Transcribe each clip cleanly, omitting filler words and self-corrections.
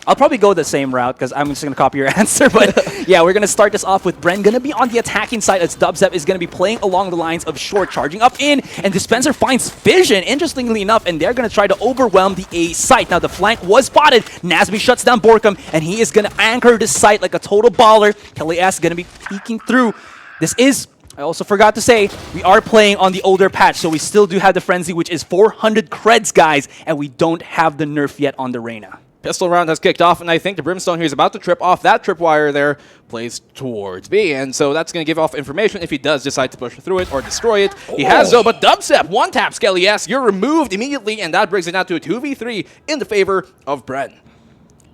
I'll probably go the same route because I'm just going to copy your answer. But yeah, we're going to start this off with Bren going to be on the attacking side as Dubstep is going to be playing along the lines of short, charging up in. And Dispenser finds vision, interestingly enough, and they're going to try to overwhelm the A site. Now, the flank was spotted. Nazmi shuts down Borkum, and he is going to anchor this site like a total baller. Kelly S is going to be peeking through. This is... I also forgot to say, we are playing on the older patch, so we still do have the Frenzy, which is 400 creds, guys, and we don't have the nerf yet on the Reyna. Pistol round has kicked off, and I think the Brimstone here is about to trip off. That tripwire there plays towards B, and so that's going to give off information if he does decide to push through it or destroy it. He has, though, but Dubstep one-taps Kelly S. You're removed immediately, and that brings it down to a 2v3 in the favor of Bren.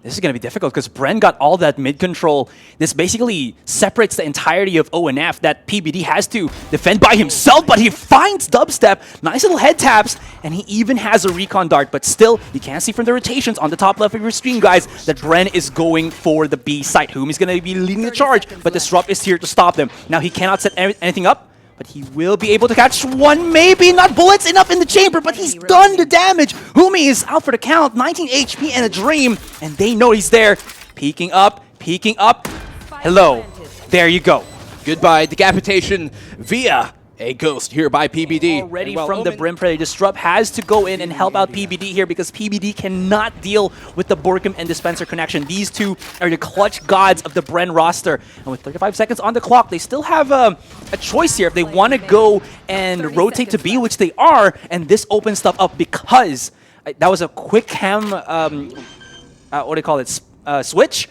This is going to be difficult because Bren got all that mid-control. This basically separates the entirety of O and F that PBD has to defend by himself, but he finds Dubstep. Nice little head taps, and he even has a recon dart, but still, you can't see from the rotations on the top left of your screen, guys, that Bren is going for the B site. Whom is going to be leading the charge, but Disrupt is here to stop them. Now, he cannot set anything up, but he will be able to catch one, maybe not bullets enough in the chamber, but he's done the damage. Humi is out for the count, 19 HP and a dream, and they know he's there. Peeking up, peeking up. Hello, there you go. Goodbye, decapitation via a ghost here by PBD. Already from the Brim Predator, Disrupt has to go in and help out PBD here because PBD cannot deal with the Borkum and Dispenser connection. These two are the clutch gods of the Bren roster. And with 35 seconds on the clock, they still have a choice here if they want to go and rotate to B, which they are, and this opens stuff up because that was a quick cam, what do you call it, switch.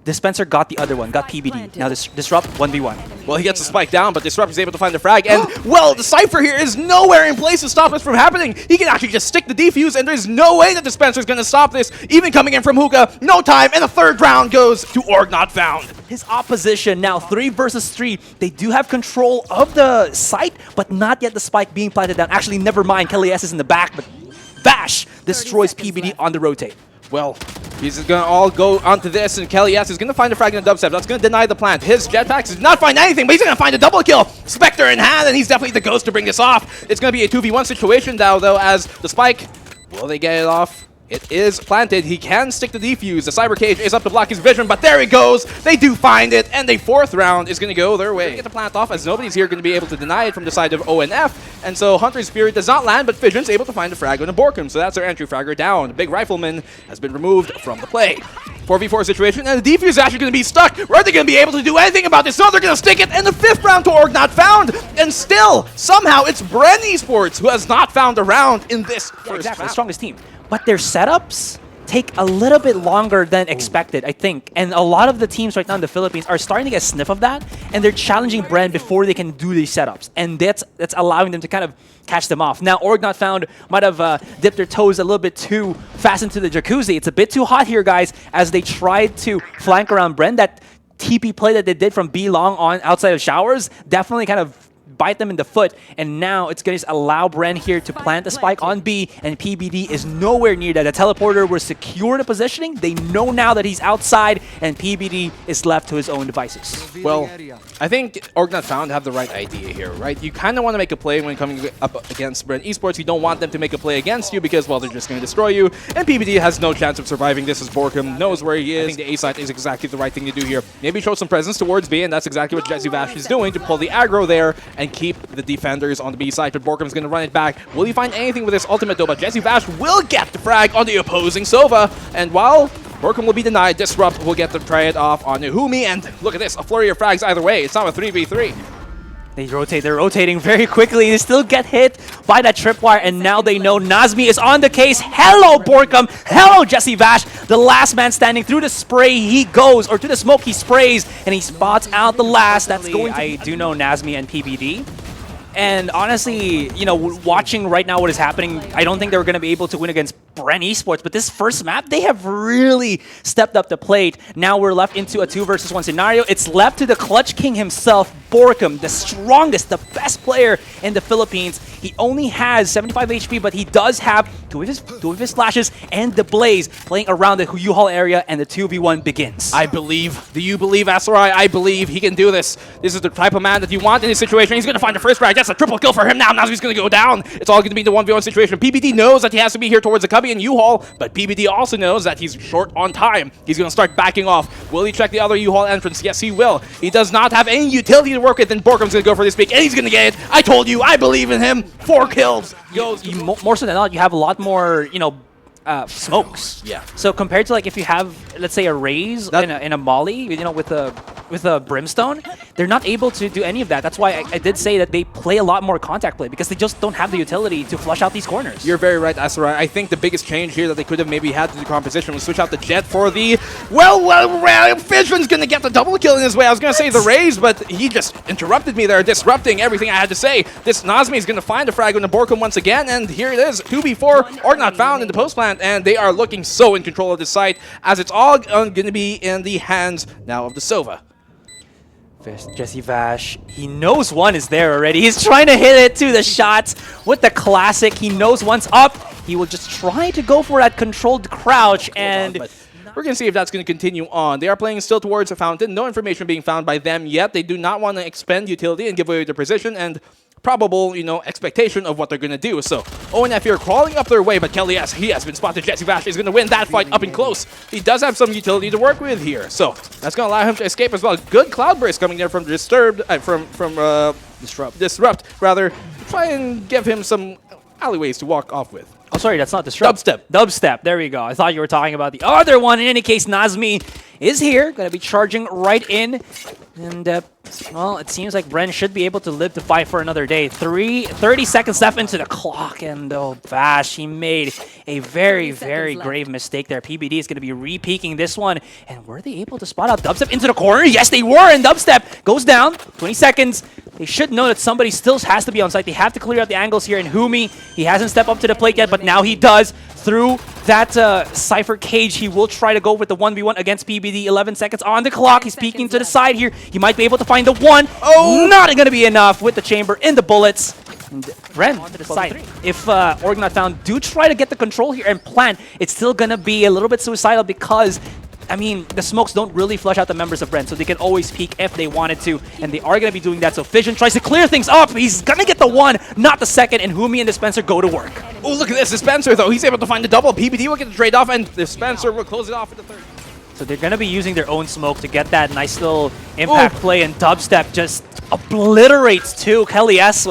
Dispenser got the other one, got PBD. Now this Disrupt 1v1. Well, he gets the spike down, but Disrupt is able to find the frag. And, well, the Cypher here is nowhere in place to stop this from happening. He can actually just stick the defuse, and there's no way that Dispenser is going to stop this. Even coming in from Hookah, no time, and the third round goes to Org Not Found. His opposition now 3 versus 3. They do have control of the site, but not yet the spike being planted down. Actually, never mind. Kelly S is in the back, but Bash destroys PBD on the rotate. Well, he's going to all go onto this, and Kelly S is going to find a frag in the Dubstep. That's going to deny the plant. His jetpacks does not find anything, but he's going to find a double kill. Spectre in hand, and he's definitely the ghost to bring this off. It's going to be a 2v1 situation now, though, as the spike, will they get it off? It is planted. He can stick the defuse. The Cyber Cage is up to block his vision, but there he goes. They do find it, and the fourth round is going to go their way. Get the plant off, as nobody's here going to be able to deny it from the side of O and F. And so Hunter's Spirit does not land, but Vision's able to find a frag on a Borkum. So that's our entry fragger down. The big rifleman has been removed from the play. 4v4 situation, and the defuse is actually going to be stuck. Are they going to be able to do anything about this? No, they're going to stick it, and the fifth round to Org Not Found. And still, somehow, it's Bren Esports who has not found a round in this first round. The strongest team. But their setups take a little bit longer than expected, I think. And a lot of the teams right now in the Philippines are starting to get a sniff of that, and they're challenging Bren before they can do these setups. And that's allowing them to kind of catch them off. Now, Org Not Found might have dipped their toes a little bit too fast into the jacuzzi. It's a bit too hot here, guys, as they tried to flank around Bren. That TP play that they did from B long on outside of showers definitely kind of bite them in the foot, and now it's going to allow Bren here to plant the spike on B, and PBD is nowhere near that. The teleporter will secure the positioning. They know now that he's outside, and PBD is left to his own devices. Well, I think Org Not Found have the right idea here, right? You kind of want to make a play when coming up against Bren Esports. You don't want them to make a play against you because, well, they're just going to destroy you, and PBD has no chance of surviving this as Borkum knows where he is. I think the A side is exactly the right thing to do here. Maybe show some presence towards B, and that's exactly what Jesse Vash is doing to pull the aggro there and keep the defenders on the B side, but Borkum's going to run it back. Will he find anything with his ultimate, though? But Jesse Vash will get the frag on the opposing Sova, and while Borkum will be denied, Disrupt will get to try it off on Nihumi, and look at this, a flurry of frags either way. It's not a 3v3. They're rotating very quickly. They still get hit by that tripwire, and now they know Nazmi is on the case. Hello, Borkum. Hello, Jesse Vash. The last man standing. Through the spray he goes, or through the smoke he sprays, and he spots out the last. That's going to... I do know Nazmi and PBD. And honestly, you know, watching right now what is happening, I don't think they were going to be able to win against Bren Esports, but this first map, they have really stepped up the plate. Now we're left into a 2 versus 1 scenario. It's left to the Clutch King himself, Borkum, the strongest, the best player in the Philippines. He only has 75 HP, but he does have two of his flashes and the Blaze playing around the U-Haul area, and the 2v1 begins. I believe. Do you believe, Asarai? I believe he can do this. This is the type of man that you want in this situation. He's going to find the first frag. That's a triple kill for him now. Nazmi's going to go down. It's all going to be the 1v1 situation. PBD knows that he has to be here towards the Cubby and U-Haul, but PBD also knows that he's short on time. He's going to start backing off. Will he check the other U-Haul entrance? Yes, he will. He does not have any utility to work with, and Borkum's going to go for this pick, and he's going to get it. I told you, I believe in him. 4 kills. More so than not, you have a lot more, smokes. Yeah. So compared to like if you have, let's say, a raise in a molly, with a brimstone, they're not able to do any of that. That's why I did say that they play a lot more contact play because they just don't have the utility to flush out these corners. You're very right, Asarai. I think the biggest change here that they could have maybe had to the composition was switch out the Jet for the Fission's gonna get the double kill in his way. I was gonna say the raise, but he just interrupted me there, disrupting everything I had to say. This Nazmi is gonna find a frag on the Borkum once again, and here it is, 2v4, or not found in the post plant, and they are looking so in control of this site, as it's all gonna be in the hands now of the Sova. Jesse Vash, he knows one is there already. He's trying to hit it to the shots with the classic. He knows one's up. He will just try to go for that controlled crouch, and we're going to see if that's going to continue on. They are playing still towards a fountain. No information being found by them yet. They do not want to expend utility and give away their position and probable, expectation of what they're going to do. So, ONF here crawling up their way, but Kelly S, he has been spotted. Jesse Vash is going to win that fight up and close. He does have some utility to work with here, so that's going to allow him to escape as well. Good cloud burst coming there from Disrupt, rather, to try and give him some alleyways to walk off with. Oh, sorry, that's not Disrupt. Dubstep. Dubstep, there we go. I thought you were talking about the other one. In any case, Nazmi is here, going to be charging right in. And, well, it seems like Bren should be able to live to fight for another day. 30 seconds left into the clock, and oh, Vash, he made a very, very grave mistake there. PBD is going to be re-peeking this one. And were they able to spot out Dubstep into the corner? Yes, they were, and Dubstep goes down. 20 seconds. They should know that somebody still has to be on site. They have to clear out the angles here, and Humi, he hasn't stepped up to the plate yet, but now he does. Through that Cypher cage, he will try to go with the 1v1 against PBD. 11 seconds on the clock. He's peeking to the side here. He might be able to find the one. Oh, not going to be enough with the chamber in the bullets. And Bren to the side. If Org Not Found do try to get the control here and plant, it's still going to be a little bit suicidal because the smokes don't really flush out the members of Bren, so they can always peek if they wanted to, and they are going to be doing that. So Fission tries to clear things up. He's going to get the one, not the second, and Humi and Dispenser go to work. Oh, look at this. Dispenser, though. He's able to find the double. PBD will get the trade off, and Dispenser will close it off in the third. So they're going to be using their own smoke to get that nice little impact play, and Dubstep just obliterates too. Kelly S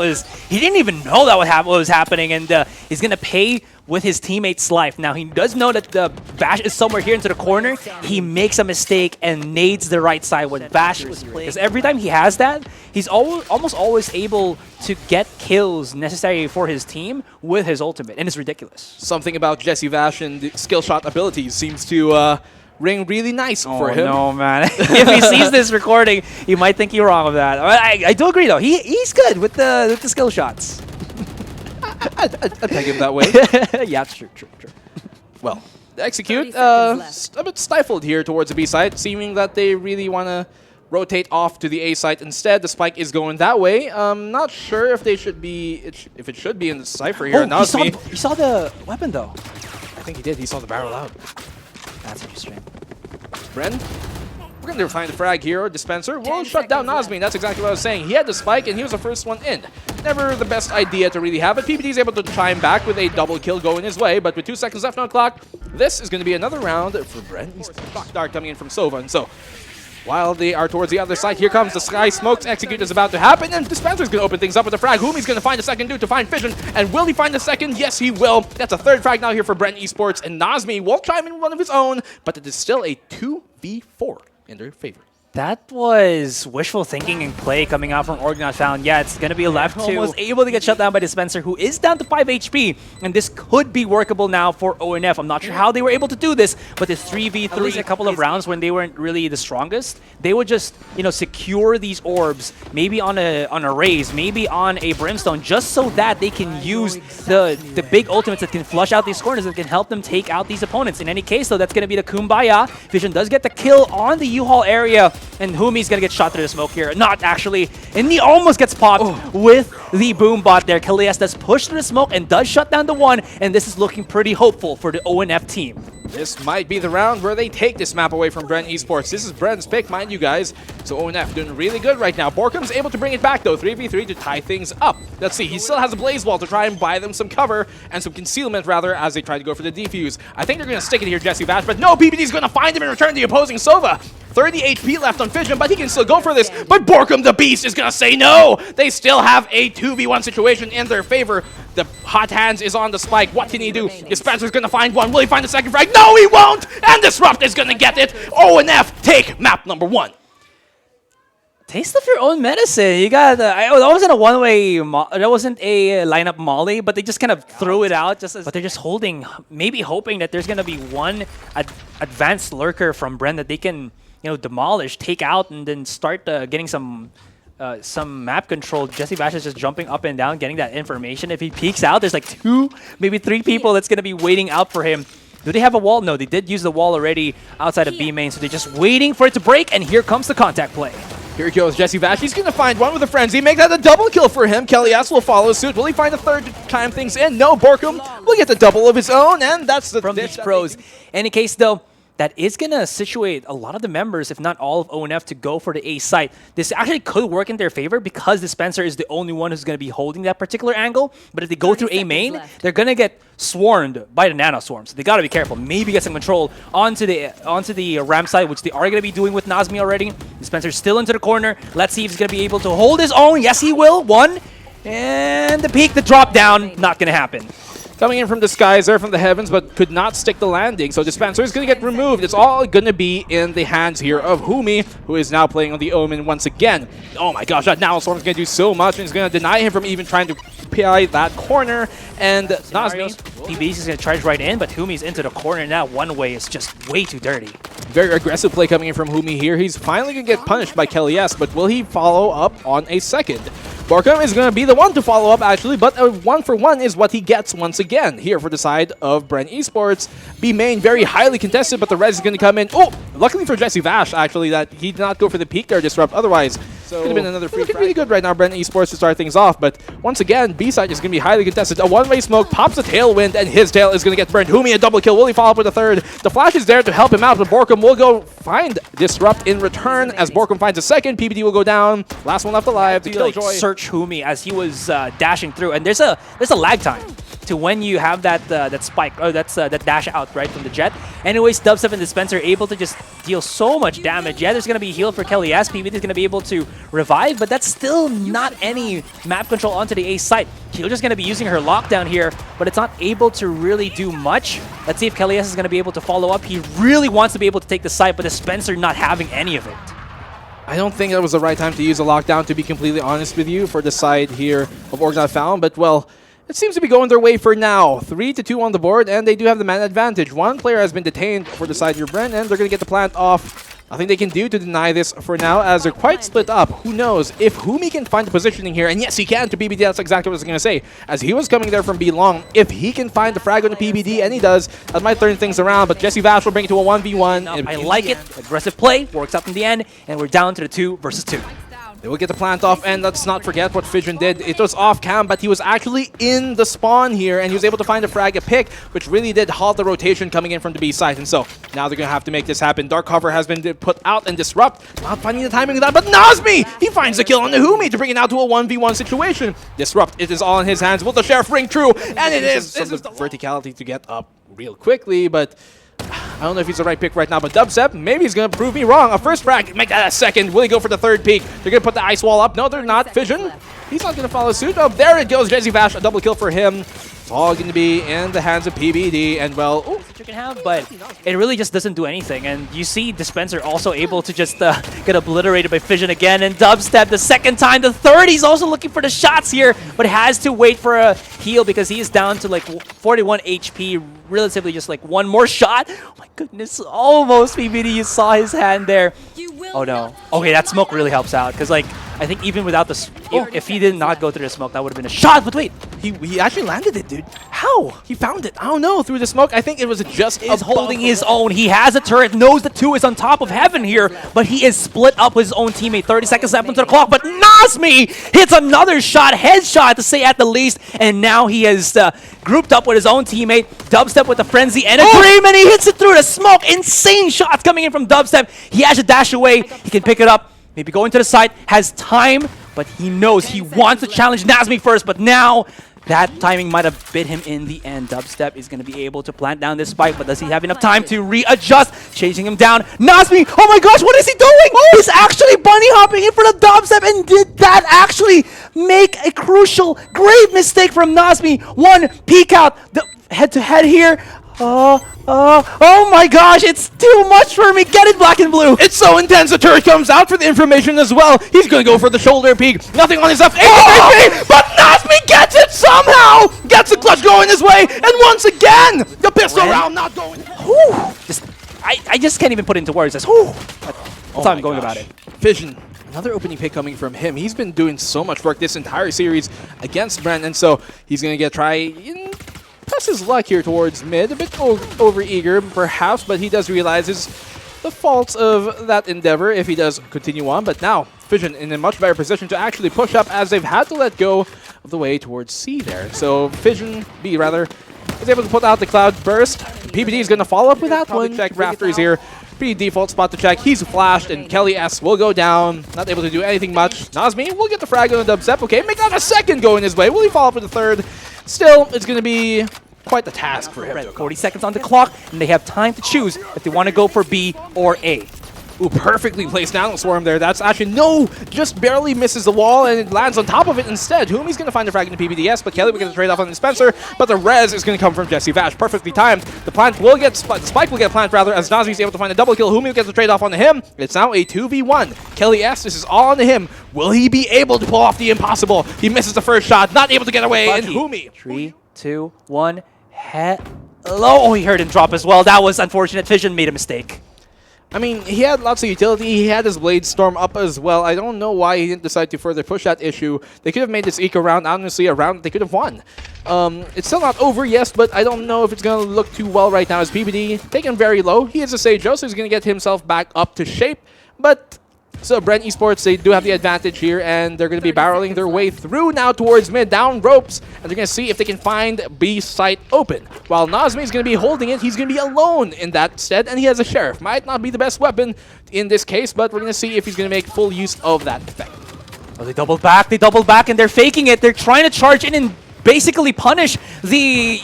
he didn't even know that what was happening, and he's going to pay with his teammate's life. Now, he does know that the Vash is somewhere here into the corner. He makes a mistake and nades the right side when Vash was playing. Because every time he has that, he's almost always able to get kills necessary for his team with his ultimate, and it's ridiculous. Something about Jesse Vash and the skill shot abilities seems to ring really nice for him. Oh, no, man. If he sees this recording, he might think you're wrong with that. I do agree, though. He's good with the skill shots. I'd peg him that way. Yeah, true. Well, execute a bit stifled here towards the B side, seeming that they really want to rotate off to the A side instead. The spike is going that way. Not sure if they should be if it should be in the Cypher here. Oh, he saw the weapon though. I think he did. He saw the barrel out. That's interesting. Bren, we're going to find the frag here. Dispenser will shut down Nazmi. That's exactly what I was saying. He had the spike, and he was the first one in. Never the best idea to really have it. PBD is able to chime back with a double kill going his way, but with 2 seconds left on the clock, this is going to be another round for Bren. He's Shock Dart coming in from Sova, and so while they are towards the other side, here comes the Sky Smokes. Execute is about to happen, and Dispenser is going to open things up with the frag. Humi's going to find a second dude to find Fission, and will he find the second? Yes, he will. That's a third frag now here for Bren Esports, and Nazmi will chime in one of his own, but it is still a 2v4 in their favor. That was wishful thinking and play coming out from Org Not Found. Yeah, it's going to be left to was able to get shut down by Dispenser, who is down to 5 HP, and this could be workable now for ONF. I'm not sure how they were able to do this, but this 3v3 a couple of rounds when they weren't really the strongest, they would just, secure these orbs, maybe on a raise, maybe on a brimstone, just so that they can use the big ultimates that can flush out these corners and can help them take out these opponents. In any case, though, that's going to be the Kumbaya. Vision does get the kill on the U-Haul area, and Humi's going to get shot through the smoke here. Not actually. And he almost gets popped with the boom bot there. Kalias does push through the smoke and does shut down the one. And this is looking pretty hopeful for the ONF team. This might be the round where they take this map away from Bren Esports. This is Bren's pick, mind you guys. So ONF doing really good right now. Borkum's able to bring it back though, 3v3 to tie things up. Let's see, he still has a Blaze Wall to try and buy them some cover and some concealment rather as they try to go for the defuse. I think they're going to stick it here, Jesse Vash, but no, PBD's going to find him and return the opposing Sova. 30 HP left on Fission, but he can still go for this. But Borkum the Beast is going to say no. They still have a 2v1 situation in their favor. The hot hands is on the spike. What can he do? Dispenser's going to find one. Will he find the second frag? No, he won't. And Disrupt is going to get it. ONF take map number 1. Taste of your own medicine. You got that wasn't a one-way. That wasn't a lineup molly, but they just kind of threw it out. But they're just holding, maybe hoping that there's gonna be one advanced lurker from Bren that they can, demolish, take out, and then start getting some map control. Jesse Bash is just jumping up and down, getting that information. If he peeks out, there's like 2, maybe 3 people that's gonna be waiting out for him. Do they have a wall? No, they did use the wall already outside of B main, so they're just waiting for it to break. And here comes the contact play. Here goes Jesse Vash. He's going to find one with a frenzy. Make that a double kill for him. Kellyas will follow suit. Will he find a third to time things in? No, Borkum will get the double of his own, and that's the from these pros. Any case, though, that is going to situate a lot of the members, if not all of ONF, to go for the A site. This actually could work in their favor because Dispenser is the only one who's going to be holding that particular angle. But if they go through A main, they're going to get swarmed by the nano swarm. So they got to be careful. Maybe get some control onto the ramp side, which they are going to be doing with Nazmi already. Dispenser's still into the corner. Let's see if he's going to be able to hold his own. Yes, he will. 1. And the peak, the drop down, not going to happen. Coming in from the skies there from the heavens, but could not stick the landing. So Dispenser is going to get removed. It's all going to be in the hands here of Humi, who is now playing on the Omen once again. Oh my gosh, that Now Storm is going to do so much, and it's going to deny him from even trying to PI that corner. And Nazmi, PB's is going to charge right in, but Humi's into the corner now. One way is just way too dirty. Very aggressive play coming in from Humi here. He's finally going to get punished by Kelly S, but will he follow up on a second? Borkum is going to be the one to follow up, actually, but a 1-for-1 is what he gets once again here for the side of Bren Esports. B main, very highly contested, but the res is going to come in. Oh, luckily for Jesse Vash, actually, that he did not go for the peak there disrupt. Otherwise, could have been another free. Looking really good right now, Bren Esports, to start things off. But once again, B side is going to be highly contested. A one-way smoke pops a tailwind, and his tail is going to get burned. Humi a double kill. Will he follow up with a third? The flash is there to help him out, but Borkum will go find Disrupt in return as Borkum finds a second. PBD will go down. Last one left alive. The Killjoy. Search Humi as he was dashing through, and there's a lag time to when you have that spike, or that dash out right from the jet. Anyways, Dubstep and Dispenser are able to just deal so much damage. Yeah, there's going to be a heal for Kelly S. PBD is going to be able to revive, but that's still not any map control onto the A site. Killjoy's going to be using her lockdown here, but it's not able to really do much. Let's see if Kelly S is going to be able to follow up. He really wants to be able to take the site, but Dispenser not having any of it. I don't think that was the right time to use a lockdown, to be completely honest with you, for the side here of Org Not Found, but well, it seems to be going their way for now. 3-2 on the board, and they do have the man advantage. One player has been detained for the side here, Bren, and they're going to get the plant off. Nothing they can do to deny this for now, as they're quite split up. Who knows if Humi can find the positioning here, and yes, he can to PBD. That's exactly what I was going to say. As he was coming there from B long, if he can find the frag on the PBD, and he does, that might turn things around. But Jesse Vash will bring it to a 1v1. I like it. Aggressive play works out in the end, and we're down to the 2 versus 2. They will get the plant off, and let's not forget what Fission did. It was off cam, but he was actually in the spawn here, and he was able to find a frag, a pick, which really did halt the rotation coming in from the B side. And so now they're going to have to make this happen. Dark cover has been put out, and Disrupt not finding the timing of that, but Nazmi! He finds the kill on the Humi to bring it out to a 1v1 situation. Disrupt, it is all in his hands. Will the Sheriff ring true? And it is! This is the verticality to get up real quickly, but I don't know if he's the right pick right now, but Dubstep, maybe he's going to prove me wrong. A first frag, make that a second. Will he go for the third peak? They're going to put the ice wall up. No, they're not. Fission, he's not going to follow suit. Oh, there it goes. Jesse Vash, a double kill for him. It's all going to be in the hands of PBD, and well, ooh. You can have, but it really just doesn't do anything. And you see Dispenser also able to just get obliterated by Fission again, and Dubstep the second time. The third, he's also looking for the shots here, but has to wait for a heal because he is down to like 41 HP, relatively just like one more shot. Oh my goodness, almost PBD, you saw his hand there. Oh no. Okay, that smoke really helps out because like I think even without the... if he did not go through the smoke, that would have been a shot. But wait, He actually landed it, dude. How? He found it. I don't know. Through the smoke, I think it was just is holding his own. He has a turret, knows the 2 is on top of heaven here, but he is split up with his own teammate. 30 seconds left onto the clock, but Nazmi hits another shot, headshot to say at the least, and now he has grouped up with his own teammate. Dubstep with a frenzy and a dream, and he hits it through the smoke. Insane shots coming in from Dubstep. He has to dash away. He can pick it up, maybe go into the side, has time, but he knows he wants to challenge Nazmi first, but now that timing might have bit him in the end. Dubstep is going to be able to plant down this spike, but does he have enough time to readjust? Chasing him down. Nazmi, oh my gosh, what is he doing? He's actually bunny hopping in front of Dubstep, and did that actually make a crucial, grave mistake from Nazmi? One peek out, the head-to-head here. Oh my gosh, it's too much for me. Get it, black and blue. It's so intense. The turret comes out for the information as well. He's going to go for the shoulder peek. Nothing on his left. But Nazmi gets it somehow. Gets the clutch going his way. And once again, the pistol round not going. I just can't even put it into words. That's how I'm going about it. Vision. Another opening pick coming from him. He's been doing so much work this entire series against Bren, and so he's going to press his luck here towards mid. A bit over-eager, perhaps, but he does realize the faults of that endeavor if he does continue on. But now, Fission in a much better position to actually push up, as they've had to let go of the way towards C there. So Fission, B rather, is able to put out the cloud burst. PBD is going to follow up with that one. Check Raptors here. Pretty default spot to check. He's flashed, and Kelly S will go down. Not able to do anything much. Nazmi will get the frag on the Dubstep. Okay, make out a second going his way. Will he follow up with the third? Still, it's going to be quite the task for him. 40 seconds on the clock, and they have time to choose if they want to go for B or A. Ooh, perfectly placed down Swarm there. That's actually, just barely misses the wall, and it lands on top of it instead. Humi's going to find the frag in the PBDS, but Kelly will get the trade off on the Dispenser, but the res is going to come from Jesse Vash. Perfectly timed. The plant will get, Spike will get a plant rather, as Nazmi's able to find a double kill. Humi will get the trade off on him. It's now a 2v1. Kelly S, this is all on him. Will he be able to pull off the impossible? He misses the first shot, not able to get away, and Humi. 3, 2, 1, hello. Oh, he heard him drop as well. That was unfortunate. Fission made a mistake. I mean, he had lots of utility. He had his Blade Storm up as well. I don't know why he didn't decide to further push that issue. They could have made this eco round, honestly, a round that they could have won. It's still not over, yes, but I don't know if it's going to look too well right now as PBD taken very low. He is a Seijo, so he's going to get himself back up to shape. But so Bren Esports, they do have the advantage here, and they're going to be barreling their way through now towards mid, down ropes, and they're going to see if they can find B site open. While Nazmi is going to be holding it, he's going to be alone in that stead, and he has a Sheriff. Might not be the best weapon in this case, but we're going to see if he's going to make full use of that effect. Oh, they doubled back, and they're faking it. They're trying to charge in and basically punish the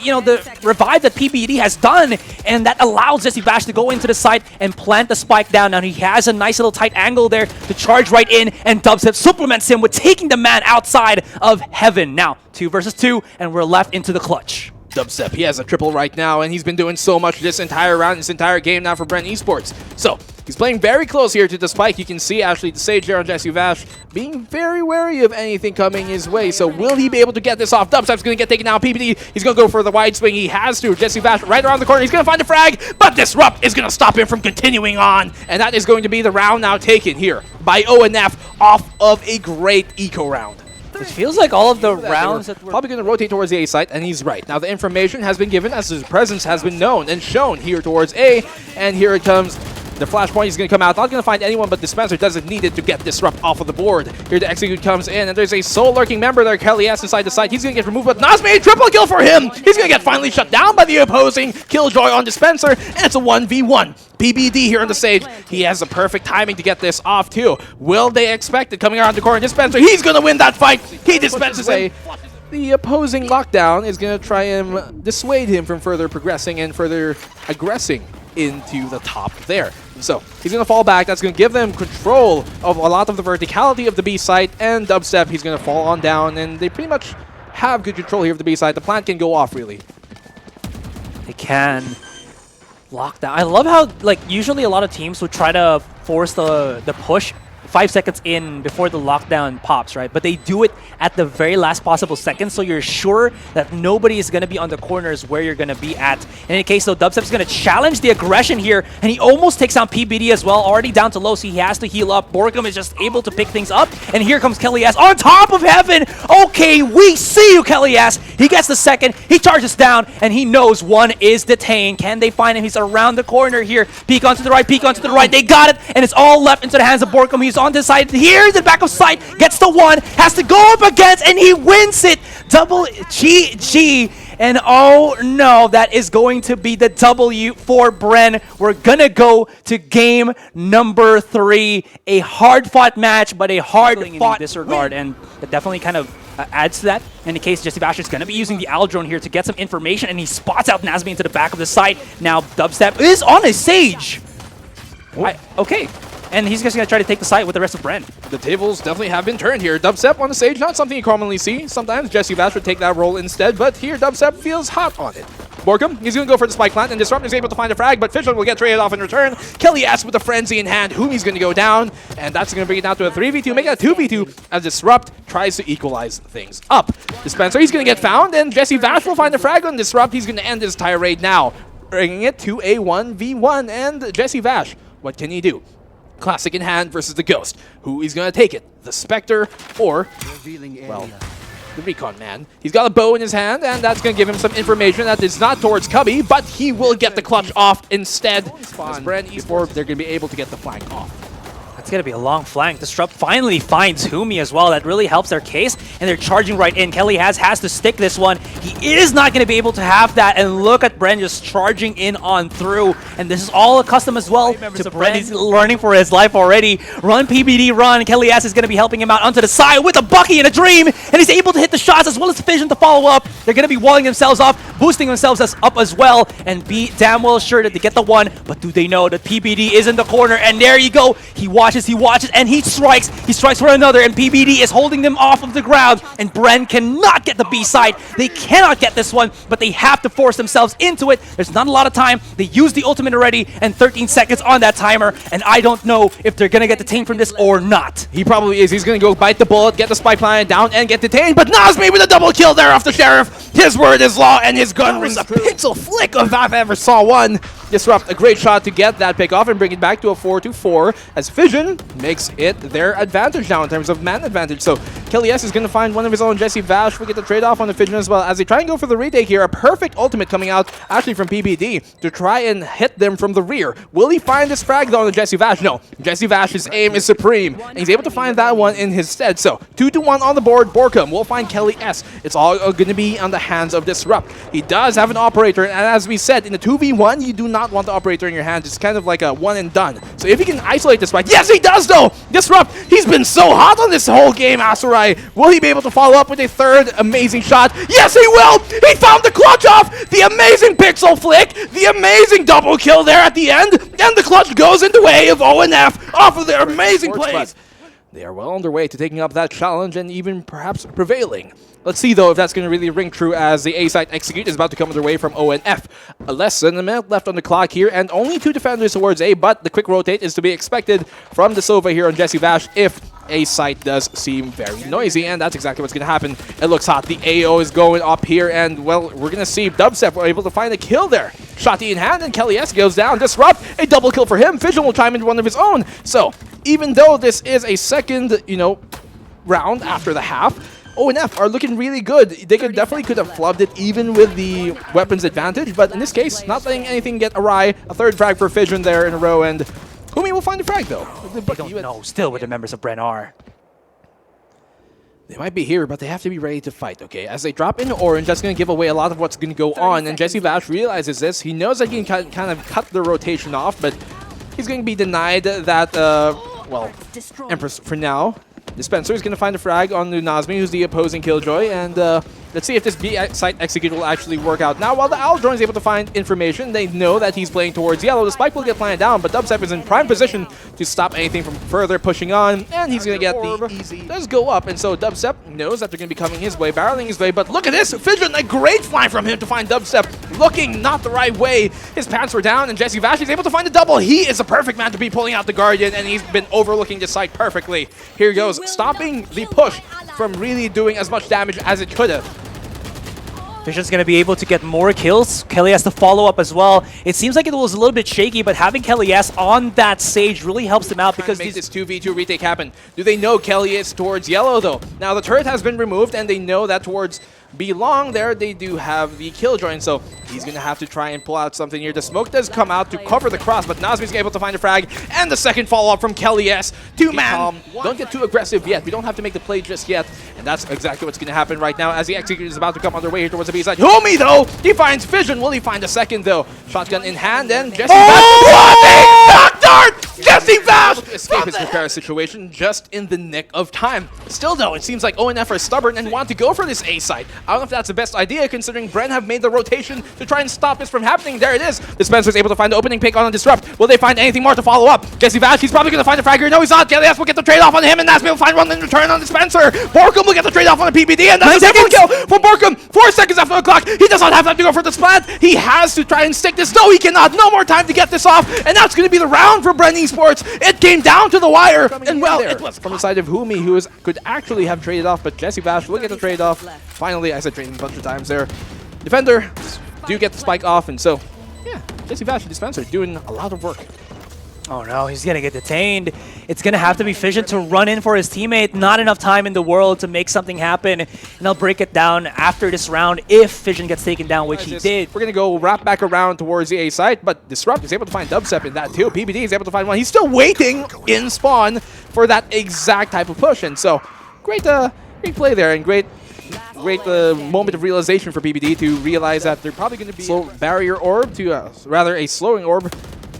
revive that PBD has done, and that allows Jesse Bash to go into the site and plant the spike down. Now he has a nice little tight angle there to charge right in, and Dubstep supplements him with taking the man outside of heaven. Now 2 versus 2, and we're left into the clutch. Dubstep, he has a triple right now, and he's been doing so much this entire round, this entire game now for Bren Esports. So he's playing very close here to the spike. You can see actually the Sage here on Jesse Vash being very wary of anything coming his way. So will he be able to get this off? Dubstep's going to get taken down. PBD, he's going to go for the wide swing. He has to. Jesse Vash right around the corner. He's going to find a frag, but Disrupt is going to stop him from continuing on. And that is going to be the round now taken here by ONF off of a great eco round. It feels like all of the rounds that were probably going to rotate towards the A site, and he's right. Now the information has been given as his presence has been known and shown here towards A, and here it comes. The flashpoint is going to come out. Not going to find anyone, but Dispenser doesn't need it to get Disrupt off of the board. Here the execute comes in, and there's a soul lurking member there. Kelly S inside the site. He's going to get removed, but Nazmi, triple kill for him. He's going to get finally shut down by the opposing Killjoy on Dispenser, and it's a 1v1. PBD here on the stage. He has the perfect timing to get this off too. Will they expect it coming around the corner? Dispenser, he's going to win that fight. He dispenses him. The opposing lockdown is going to try and dissuade him from further progressing and further aggressing into the top there. So he's going to fall back. That's going to give them control of a lot of the verticality of the B site, and Dubstep, he's going to fall on down, and they pretty much have good control here of the B site. The plant can go off, really. They can lock down. I love how, like, usually a lot of teams would try to force the push 5 seconds in before the lockdown pops, right? But they do it at the very last possible second, so you're sure that nobody is going to be on the corners where you're going to be at. In any case, though, Dubstep's going to challenge the aggression here, and he almost takes on PBD as well, already down to low, so he has to heal up. Borkum is just able to pick things up, and here comes Kelly S on top of Heaven. Okay, we see you, Kelly S. He gets the second, he charges down, and he knows one is detained. Can they find him? He's around the corner here. Peek onto the right, peek onto the right. They got it, and it's all left into the hands of Borkum. He's on this side. Here's the back of sight. Gets the one. Has to go up against, and he wins it. Double GG. And oh no, that is going to be the W for Bren. We're gonna go to game number 3. A hard-fought match, but a hard-fought disregard, and it definitely kind of adds to that. In the case, Jesse Vash is going to be using the owl drone here to get some information, and he spots out Nazmi into the back of the site. Now Dubstep is on a Sage. Okay. And he's just going to try to take the site with the rest of Bren. The tables definitely have been turned here. Dubstep on the Sage, not something you commonly see. Sometimes Jesse Vash would take that role instead, but here Dubstep feels hot on it. Borkum, he's going to go for the spike plant, and Disrupt is able to find a frag, but Fisher will get traded off in return. Kelly S with the frenzy in hand, whom he's going to go down, and that's going to bring it down to a 3v2, make it a 2v2, as Disrupt tries to equalize things up. Dispenser, he's going to get found, and Jesse Vash will find a frag on Disrupt. He's going to end his tirade now, bringing it to a 1v1, and Jesse Vash, what can he do? Classic in hand versus the Ghost. Who is going to take it? The Spectre or, well, the Recon man. He's got a bow in his hand, and that's going to give him some information that is not towards Cubby, but he will get the clutch off instead. As Bren Esports, they're going to be able to get the flank off. It's going to be a long flank. Disrupt finally finds Humi as well. That really helps their case, and they're charging right in. Kelly has to stick this one. He is not going to be able to have that, and look at Bren just charging in on through, and this is all accustomed as well to Bren. He's learning for his life already. Run, PBD, run. Kelly S is going to be helping him out onto the side with a Bucky and a Dream, and he's able to hit the shots as well as Fission to follow up. They're going to be walling themselves off, boosting themselves up as well, and be damn well sure that they get the one, but do they know that PBD is in the corner, and there you go. He watches, and he strikes. He strikes for another, and PBD is holding them off of the ground, and Bren cannot get the B side. They cannot get this one, but they have to force themselves into it. There's not a lot of time. They used the ultimate already, and 13 seconds on that timer, and I don't know if they're going to get detained from this or not. He probably is. He's going to go bite the bullet, get the spike line down, and get detained, but Nazmi with a double kill there off the Sheriff. His word is law, and his gun rings a pixel flick if I've ever saw one. Disrupt, a great shot to get that pick off and bring it back to a 4-4 as Fission makes it their advantage now in terms of man advantage. So Kelly S is going to find one of his own. Jesse Vash will get the trade-off on the Fission as well as they try and go for the retake here. A perfect ultimate coming out actually from PBD to try and hit them from the rear. Will he find this frag though on the Jesse Vash? No. Jesse Vash's aim is supreme, and he's able to find that one in his stead. So 2-1 on the board. Borkum will find Kelly S. It's all going to be on the hands of Disrupt. He does have an operator, and as we said, in the 2v1, you do not want the operator in your hand. It's kind of like a one and done. So if he can isolate this fight, yes he does though! Disrupt, he's been so hot on this whole game, Asurai. Will he be able to follow up with a third amazing shot? Yes he will! He found the clutch off! The amazing pixel flick, the amazing double kill there at the end, and the clutch goes into way of ONF off of their amazing plays. They are well on their way to taking up that challenge and even perhaps prevailing. Let's see, though, if that's going to really ring true as the A-site execute is about to come their way from ONF. Less than a minute left on the clock here, and only 2 defenders towards A, but the quick rotate is to be expected from the Sova here on Jesse Vash if A-site does seem very noisy, and that's exactly what's going to happen. It looks hot. The AO is going up here, and, well, we're going to see Dubstep able to find a kill there. Shotty in hand, and Kelly S goes down. Disrupt, a double kill for him. Fission will chime into one of his own. So, even though this is a second, round after the half, ONF are looking really good. They definitely could have flubbed it even with the weapons advantage, but in this case, not letting anything get awry. A third frag for Fission there in a row, and Humi will find a frag though. They don't know still what the members of Bren are. They might be here, but they have to be ready to fight, okay? As they drop into orange, that's going to give away a lot of what's going to go on, and Jesse Vash realizes this. He knows that he can kind of cut the rotation off, but he's going to be denied that, well, Empress for now. Dispenser is going to find a frag on the Nazmi, who's the opposing Killjoy, and they're Let's see if this B site execute will actually work out. Now, while the Owl drone is able to find information, they know that he's playing towards yellow. The spike will get planted down, but Dubstep is in prime position to stop anything from further pushing on, and he's going to get the easy. Does go up, and so Dubstep knows that they're going to be coming his way, barreling his way, but look at this! Fission, a great fly from him to find Dubstep, looking not the right way. His pants were down, and Jesse Vash is able to find a double. He is a perfect man to be pulling out the Guardian, and he's been overlooking the site perfectly. Here he goes, stopping the push from really doing as much damage as it could have. Fission's going to be able to get more kills. Kelly has to follow up as well. It seems like it was a little bit shaky, but having Kelly S on that Sage really helps them out because make this 2v2 retake happen. Do they know Kelly is towards yellow though? Now the turret has been removed and they know that towards B long there they do have the Killjoy, so he's gonna have to try and pull out something here. The smoke does come out to cover the cross, but Nazmi's able to find a frag and the second follow-up from Kelly S. Two-man. Don't get too aggressive yet. We don't have to make the play just yet, and that's exactly what's gonna happen right now as the executor is about to come on their way here towards the B side. Homie though, he finds Fission. Will he find a second though? Shotgun in hand and Jesse Bash. Dart! Jesse Bash! Escape his repair situation just in the nick of time. Still though, it seems like ONF are stubborn and want to go for this A site. I don't know if that's the best idea considering Bren have made the rotation to try and stop this from happening. There it is. Dispenser's able to find the opening pick on a Disrupt. Will they find anything more to follow up? Jesse Vash, he's probably going to find a fragger. No, he's not. Galeas will get the trade-off on him, and Nasby will find one in return on Dispenser. Borkum will get the trade-off on the PBD, and that's a double kill for Borkum. 4 seconds after the clock. He does not have time to go for the splat. He has to try and stick this. No, he cannot. No more time to get this off, and that's going to be the round for Bren Esports. It came down to the wire, and well, it was from the side of Humi, who could actually have traded off, but Jesse Vash will get the trade-off. Finally, I said trading a bunch of times there. Defender do get the spike off, and so, yeah, Jesse Vash and Dispenser doing a lot of work. Oh no, he's gonna get detained. It's gonna have to be Fission to run in for his teammate. Not enough time in the world to make something happen, and I'll break it down after this round if Fission gets taken down, which he did. We're gonna go wrap back around towards the A site, but Disrupt is able to find Dubstep in that too. PBD is able to find one. He's still waiting in spawn for that exact type of push, and so great play there, and great moment of realization for PBD to realize that they're probably going to be slow barrier orb to rather a slowing orb.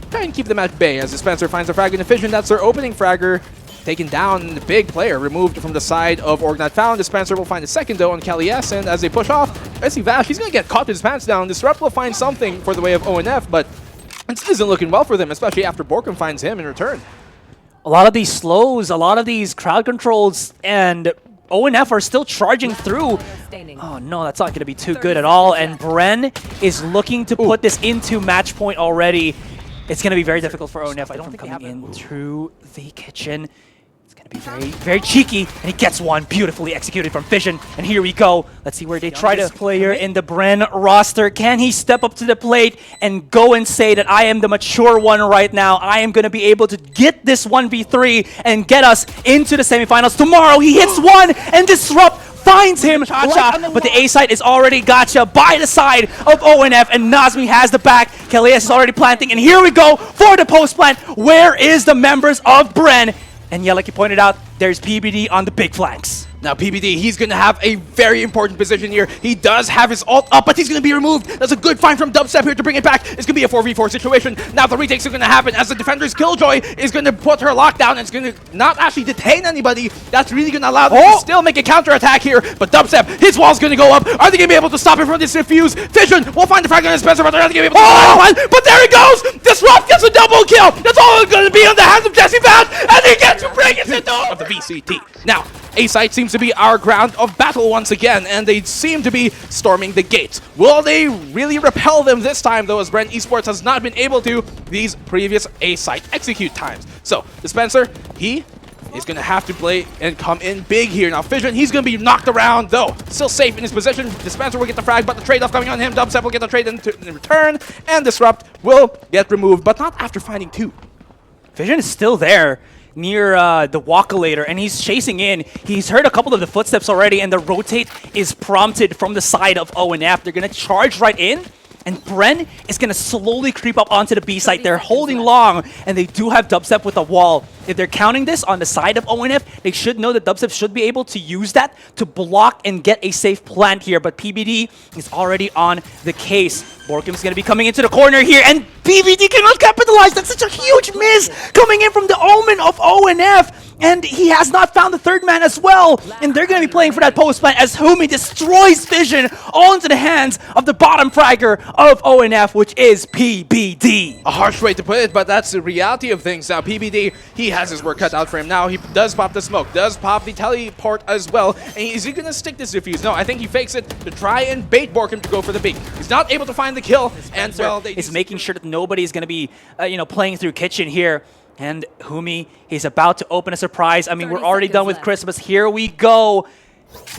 Try and keep them at bay as Dispenser finds a frag in the Fission. That's their opening fragger. Taken down, the big player removed from the side of Org Not Found. Dispenser will find a second though on Kelly S, and as they push off, Jesse Vash, he's going to get caught with his pants down. Disrupt will find something for the way of ONF, but it isn't looking well for them, especially after Borkum finds him in return. A lot of these slows, a lot of these crowd controls, and ONF are still charging through. Oh no, that's not going to be too good at all. And Bren is looking to put this into match point already. It's going to be very difficult for ONF. I don't think coming in through the kitchen. It's going to be very, very cheeky. And he gets one beautifully executed from Fission. And here we go. Let's see where they try to player in the Bren roster. Can he step up to the plate and go and say that I am the mature one right now? I am going to be able to get this 1v3 and get us into the semifinals. Tomorrow he hits one and Disrupt finds him, but the A site is already gotcha by the side of ONF, and Nazmi has the back. Kalias is already planting, and here we go for the post plant. Where is the members of Bren? And yeah, like you pointed out, there's PBD on the big flanks. Now PBD, he's going to have a very important position here. He does have his ult up, but he's going to be removed. That's a good find from Dubstep here to bring it back. It's going to be a 4v4 situation. Now the retakes are going to happen as the defender's Killjoy is going to put her lockdown and it's going to not actually detain anybody. That's really going to allow them to still make a counterattack here. But Dubstep, his wall's going to go up. Are they going to be able to stop it from this defuse? Fission will find the frag on Spencer, but they're not going to be able to find one. But there it goes! Disrupt gets a double kill! That's all it's going to be on the hands of Jesse Bash, and he gets to bring it into of the VCT. Now, A-site seems to be our ground of battle once again, and they seem to be storming the gates. Will they really repel them this time, though, as Bren Esports has not been able to these previous A-site execute times? So, Dispenser, he is going to have to play and come in big here. Now, Fission, he's going to be knocked around, though. Still safe in his position. Dispenser will get the frag, but the trade-off coming on him. Dubstep will get the trade in return, and Disrupt will get removed, but not after finding two. Fission is still there near the walkalator, and he's chasing in. He's heard a couple of the footsteps already, and the rotate is prompted from the side of ONF. They're going to charge right in, and Bren is going to slowly creep up onto the B site. They're holding long, and they do have Dubstep with a wall. If they're counting this on the side of ONF, they should know that Dubstep should be able to use that to block and get a safe plant here, but PBD is already on the case. Borkum's going to be coming into the corner here, and PBD cannot capitalize. That's such a huge miss coming in from the Omen of ONF. And he has not found the third man as well. And they're going to be playing for that post plant as Humi destroys Vision all into the hands of the bottom fragger of ONF, which is PBD. A harsh way to put it, but that's the reality of things. Now, PBD, he has his work cut out for him. Now, he does pop the smoke, does pop the teleport as well. And is he going to stick this defuse? No, I think he fakes it to try and bait Borkum to go for the bait. He's not able to find the kill. And, well, is making sure that nobody is going to be, playing through Kitchen here. And Humi, he's about to open a surprise. I mean, we're already done with Christmas. Here we go.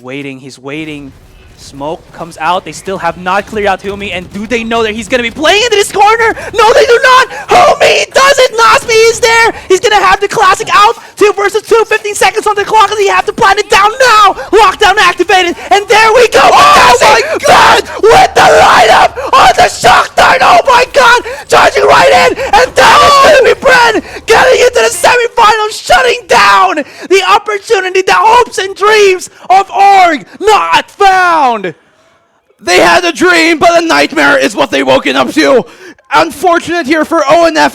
He's waiting. Smoke comes out. They still have not cleared out Humi. And do they know that he's going to be playing into this corner? No, they do not. Humi does it. Nazmi is there. He's going to have the classic out. 2 versus 2. 15 seconds on the clock. And they have to plant it down now. Lockdown activated. And there we go. Oh my God. With the lineup on the shock dart. Oh my God. Charging right in. And that is going to be Bren getting into the semifinals. Shutting down the opportunity, the hopes and dreams of Org. Not found. They had a dream, but a nightmare is what they woken up to. Unfortunate here for ONF.